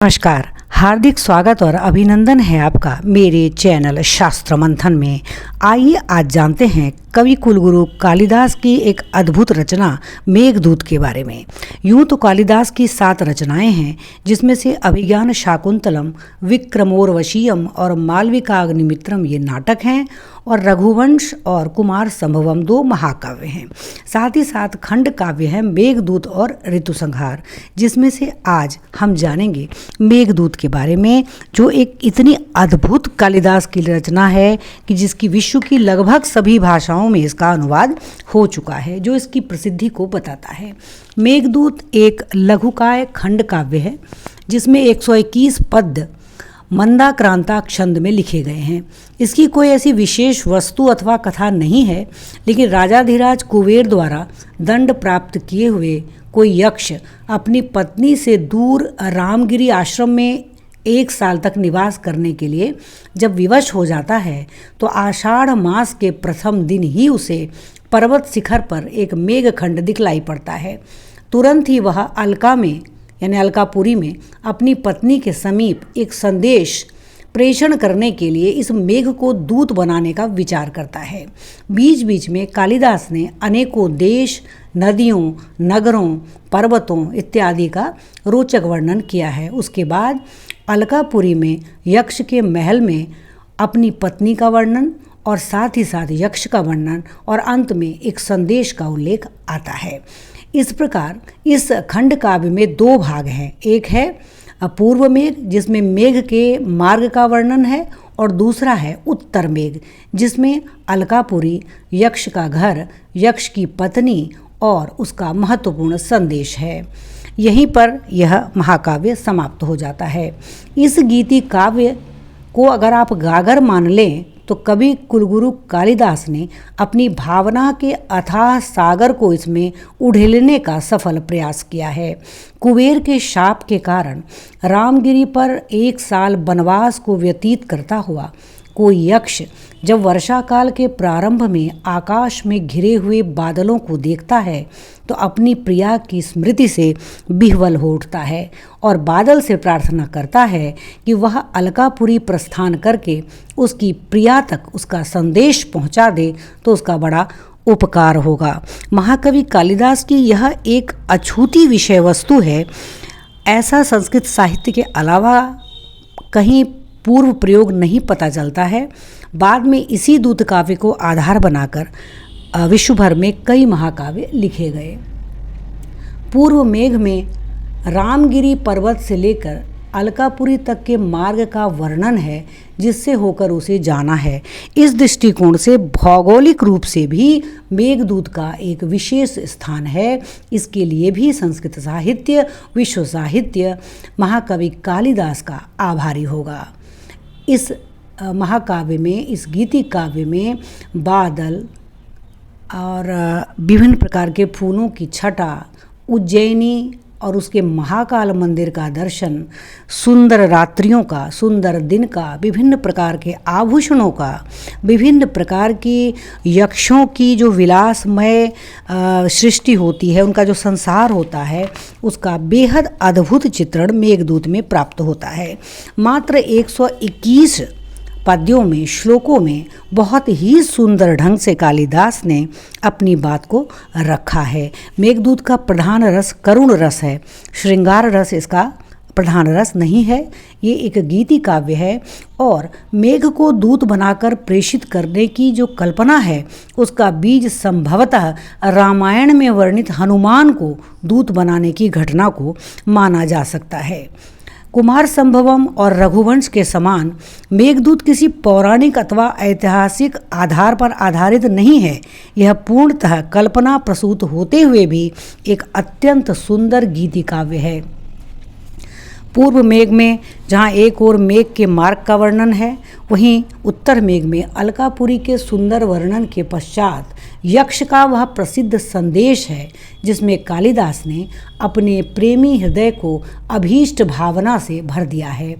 नमस्कार, हार्दिक स्वागत और अभिनंदन है आपका मेरे चैनल शास्त्र मंथन में। आइए आज जानते हैं कवि कुलगुरु कालिदास की एक अद्भुत रचना मेघदूत के बारे में। यूं तो कालिदास की 7 रचनाएं हैं, जिसमें से अभिज्ञान शाकुंतलम, विक्रमोर्वशीयम और मालविकाग्निमित्रम ये नाटक हैं और रघुवंश और कुमार संभवम 2 महाकाव्य हैं। साथ ही साथ खंड काव्य है मेघदूत और ऋतुसंहार, जिसमें से आज हम जानेंगे मेघदूत के बारे में, जो एक इतनी अद्भुत कालिदास की रचना है कि जिसकी विश्व की लगभग सभी भाषाओं में इसका अनुवाद हो चुका है, जो इसकी प्रसिद्धि को बताता है। मेघदूत एक लघुकाय खंड काव्य है, जिसमें 121 पद्य मंदाक्रांता छंद में लिखे गए हैं। इसकी कोई ऐसी विशेष वस्तु अथवा कथा नहीं है, लेकिन राजाधिराज कुबेर द्वारा दंड प्राप्त किए हुए कोई यक्ष अपनी पत्नी से दूर रामगिरी आश्रम में 1 साल तक निवास करने के लिए जब विवश हो जाता है, तो आषाढ़ मास के प्रथम दिन ही उसे पर्वत शिखर पर एक मेघखंड दिखलाई पड़ता है। तुरंत ही वह अलका में यानी अलकापुरी में अपनी पत्नी के समीप एक संदेश प्रेषण करने के लिए इस मेघ को दूत बनाने का विचार करता है। बीच बीच में कालिदास ने अनेकों देश, नदियों, नगरों, पर्वतों इत्यादि का रोचक वर्णन किया है। उसके बाद अलकापुरी में यक्ष के महल में अपनी पत्नी का वर्णन और साथ ही साथ यक्ष का वर्णन और अंत में एक संदेश का उल्लेख आता है। इस प्रकार इस खंड काव्य में 2 भाग हैं। एक है अपूर्व मेघ, जिसमें मेघ के मार्ग का वर्णन है, और दूसरा है उत्तर मेघ, जिसमें अलकापुरी, यक्ष का घर, यक्ष की पत्नी और उसका महत्वपूर्ण संदेश है। यहीं पर यह महाकाव्य समाप्त हो जाता है। इस गीति काव्य को अगर आप गागर मान लें, तो कवि कुलगुरु कालिदास ने अपनी भावना के अथाह सागर को इसमें उड़ेलने का सफल प्रयास किया है। कुबेर के शाप के कारण रामगिरी पर 1 साल वनवास को व्यतीत करता हुआ कोई यक्ष जब वर्षा काल के प्रारंभ में आकाश में घिरे हुए बादलों को देखता है, तो अपनी प्रिया की स्मृति से विह्वल हो उठता है और बादल से प्रार्थना करता है कि वह अलकापुरी प्रस्थान करके उसकी प्रिया तक उसका संदेश पहुंचा दे, तो उसका बड़ा उपकार होगा। महाकवि कालिदास की यह एक अछूती विषय वस्तु है। ऐसा संस्कृत साहित्य के अलावा कहीं पूर्व प्रयोग नहीं पता चलता है। बाद में इसी दूत काव्य को आधार बनाकर विश्व भर में कई महाकाव्य लिखे गए। पूर्व मेघ में रामगिरी पर्वत से लेकर अलकापुरी तक के मार्ग का वर्णन है, जिससे होकर उसे जाना है। इस दृष्टिकोण से भौगोलिक रूप से भी मेघदूत का एक विशेष स्थान है। इसके लिए भी संस्कृत साहित्य, विश्व साहित्य महाकवि कालिदास का आभारी होगा। इस महाकाव्य में, इस गीति काव्य में बादल और विभिन्न प्रकार के फूलों की छटा, उज्जैनी और उसके महाकाल मंदिर का दर्शन, सुंदर रात्रियों का, सुंदर दिन का, विभिन्न प्रकार के आभूषणों का, विभिन्न प्रकार की यक्षों की जो विलासमय सृष्टि होती है, उनका जो संसार होता है, उसका बेहद अद्भुत चित्रण मेघदूत में प्राप्त होता है। मात्र 121 पद्यों में, श्लोकों में बहुत ही सुंदर ढंग से कालिदास ने अपनी बात को रखा है। मेघदूत का प्रधान रस करुण रस है, श्रृंगार रस इसका प्रधान रस नहीं है। ये एक गीति काव्य है और मेघ को दूत बनाकर प्रेषित करने की जो कल्पना है, उसका बीज संभवतः रामायण में वर्णित हनुमान को दूत बनाने की घटना को माना जा सकता है। कुमार संभवम और रघुवंश के समान मेघदूत किसी पौराणिक अथवा ऐतिहासिक आधार पर आधारित नहीं है। यह पूर्णतः कल्पना प्रसूत होते हुए भी एक अत्यंत सुंदर गीति काव्य है। पूर्व मेघ में जहाँ एक ओर मेघ के मार्ग का वर्णन है, वहीं उत्तर मेघ में अलकापुरी के सुंदर वर्णन के पश्चात यक्ष का वह प्रसिद्ध संदेश है, जिसमें कालिदास ने अपने प्रेमी हृदय को अभीष्ट भावना से भर दिया है।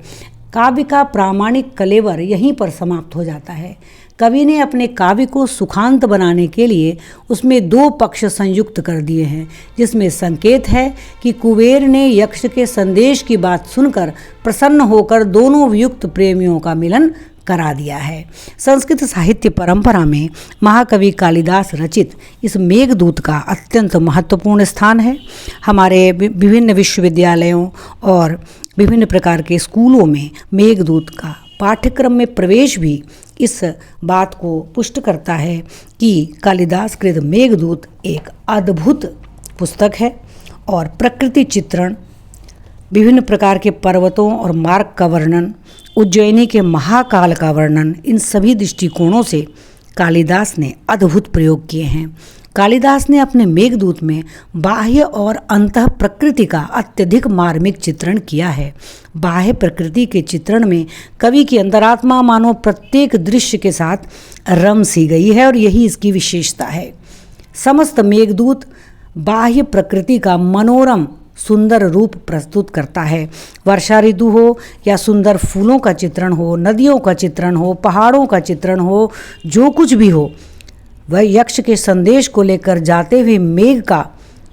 काव्य का प्रामाणिक कलेवर यहीं पर समाप्त हो जाता है। कवि ने अपने काव्य को सुखांत बनाने के लिए उसमें दो पक्ष संयुक्त कर दिए हैं, जिसमें संकेत है कि कुबेर ने यक्ष के संदेश की बात सुनकर प्रसन्न होकर दोनों वियुक्त प्रेमियों का मिलन करा दिया है। संस्कृत साहित्य परंपरा में महाकवि कालिदास रचित इस मेघदूत का अत्यंत महत्वपूर्ण स्थान है। हमारे विभिन्न विश्वविद्यालयों और विभिन्न प्रकार के स्कूलों में मेघदूत का पाठ्यक्रम में प्रवेश भी इस बात को पुष्ट करता है कि कालिदास कृत मेघदूत एक अद्भुत पुस्तक है और प्रकृति चित्रण, विभिन्न प्रकार के पर्वतों और मार्ग का वर्णन, उज्जैनी के महाकाल का वर्णन, इन सभी दृष्टिकोणों से कालिदास ने अद्भुत प्रयोग किए हैं। कालिदास ने अपने मेघदूत में बाह्य और अंतः प्रकृति का अत्यधिक मार्मिक चित्रण किया है। बाह्य प्रकृति के चित्रण में कवि की अंतरात्मा मानो प्रत्येक दृश्य के साथ रम सी गई है और यही इसकी विशेषता है। समस्त मेघदूत बाह्य प्रकृति का मनोरम सुंदर रूप प्रस्तुत करता है। वर्षा ऋतु हो या सुंदर फूलों का चित्रण हो, नदियों का चित्रण हो, पहाड़ों का चित्रण हो, जो कुछ भी हो, वह यक्ष के संदेश को लेकर जाते हुए मेघ का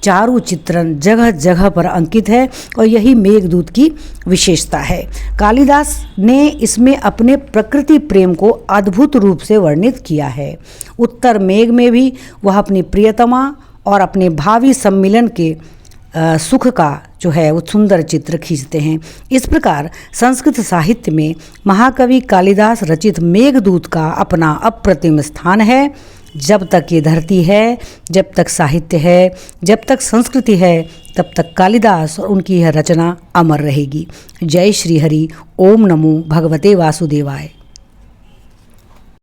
चारु चित्रण जगह जगह पर अंकित है और यही मेघदूत की विशेषता है। कालिदास ने इसमें अपने प्रकृति प्रेम को अद्भुत रूप से वर्णित किया है। उत्तर मेघ में भी वह अपनी प्रियतमा और अपने भावी सम्मिलन के सुख का जो है वो सुंदर चित्र खींचते हैं। इस प्रकार संस्कृत साहित्य में महाकवि कालिदास रचित मेघदूत का अपना अप्रतिम स्थान है। जब तक ये धरती है, जब तक साहित्य है, जब तक संस्कृति है, तब तक कालिदास और उनकी यह रचना अमर रहेगी। जय श्री हरि। ओम नमो भगवते वासुदेवाय।